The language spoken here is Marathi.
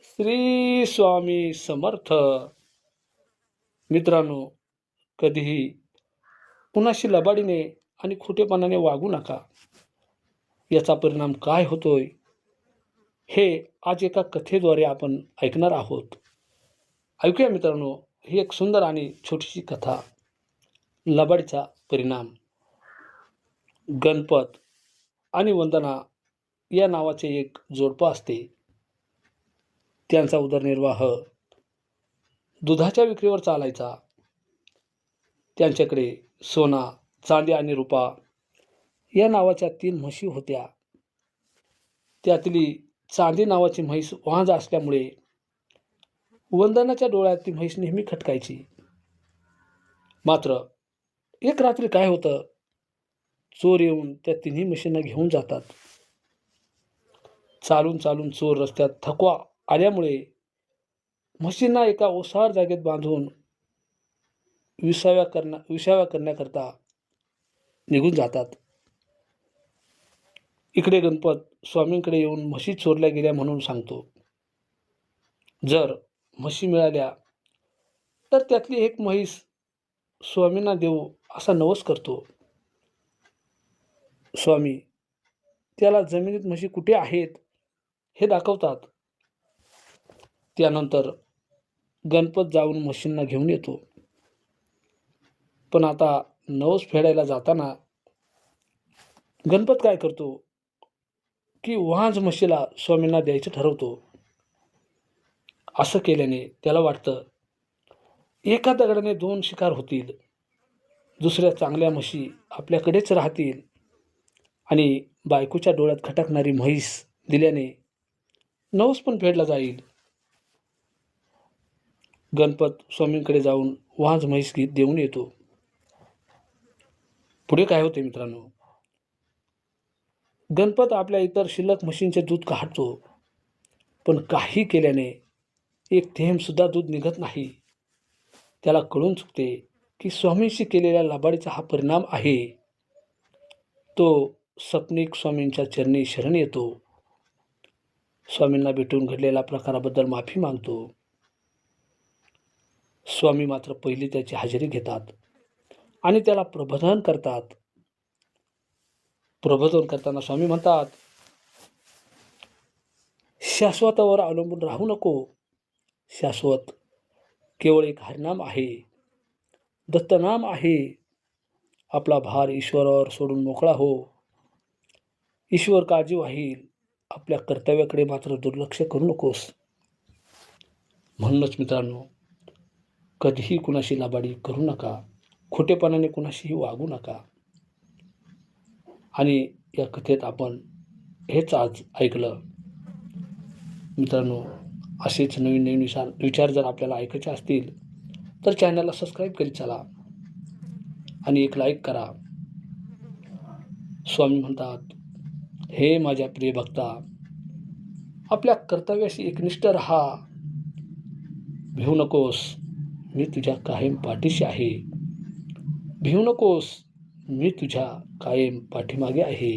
श्री स्वामी समर्थ. मित्रांनो, कधीही कुणाशी लबाडीने आणि खोटेपणाने वागू नका. याचा परिणाम काय होतोय हे आज एका कथेद्वारे आपण ऐकणार आहोत. ऐकूया मित्रांनो, ही एक सुंदर आणि छोटीशी कथा. लबाडीचा परिणाम. गणपत आणि वंदना या नावाचे एक जोडपं असते. त्यांचा उदरनिर्वाह दुधाच्या विक्रीवर चालायचा. त्यांच्याकडे सोना, चांदी आणि रुपा या नावाच्या 3 म्हशी होत्या. त्यातली चांदी नावाची म्हैस वांज असल्यामुळे वंदनाच्या डोळ्यात ती म्हैस नेहमी खटकायची. मात्र एक रात्री काय होतं, चोर येऊन त्या तिन्ही म्हशींना घेऊन जातात. चालून चालून चोर रस्त्यात थकवा आल्यामुळे म्हशींना एका ओसाड जागेत बांधून विसाव्या करण्याकरता निघून जातात. इकडे गणपत स्वामींकडे येऊन म्हशी चोरल्या गेल्या म्हणून सांगतो. जर म्हशी मिळाल्या तर त्यातली एक म्हैस स्वामींना देऊ असा नवस करतो. स्वामी त्याला जमिनीत म्हशी कुठे आहेत हे दाखवतात. त्यानंतर गणपत जाऊन म्हशींना घेऊन येतो. पण आता नवस फेडायला जाताना गणपत काय करतो की वांज म्हशीला स्वामींना द्यायचं ठरवतो. असं केल्याने त्याला वाटतं, एका दगडाने 2 शिकार होतील. दुसऱ्या चांगल्या म्हशी आपल्याकडेच राहतील आणि बायकोच्या डोळ्यात खटकणारी म्हैस दिल्याने नवस पण फेडला जाईल. गणपत स्वामींकडे जाऊन वांज म्हैस देऊन येतो. पुढे काय होते मित्रांनो, गणपत आपल्या इतर शिल्लक म्हशींचे दूध काढतो. पण काही केल्याने एक थेंब सुद्धा दूध निघत नाही. त्याला कळून चुकते की स्वामींशी केलेल्या लबाडीचा हा परिणाम आहे. तो सपनिक स्वामींच्या चरणी शरण येतो. स्वामींना भेटून घडलेल्या प्रकाराबद्दल माफी मागतो. स्वामी मात्र पहिली त्याची हजेरी घेतात आणि त्याला प्रबोधन करतात. प्रबोधन करताना स्वामी म्हणतात, शाश्वतावर अवलंबून राहू नको. शाश्वत केवळ एक हरिनाम आहे, दत्तनाम आहे. आपला भार ईश्वरावर सोडून मोकळा हो. ईश्वर काळजी वाहील. आपल्या कर्तव्याकडे मात्र दुर्लक्ष करू नकोस. म्हणूनच मित्रांनो, कधीही कुणाशी लबाडी करू नका. खोटेपणाने कुणाशीही वागू नका. आणि या कथेत आपण हेच आज ऐकलं. मित्रांनो, असेच नवीन नवीन विचार जर आपल्याला ऐकायचे असतील तर चॅनलला सबस्क्राईब करीत चला आणि एक लाईक करा. स्वामी म्हणतात, हे माझ्या प्रिय भक्ता, आपल्या कर्तव्याशी एकनिष्ठ राहा. भिवू नकोस, मी तुझ्या कायम पाठीशी आहे. भिवू नकोस, मी तुझ्या कायम पाठीमागे आहे.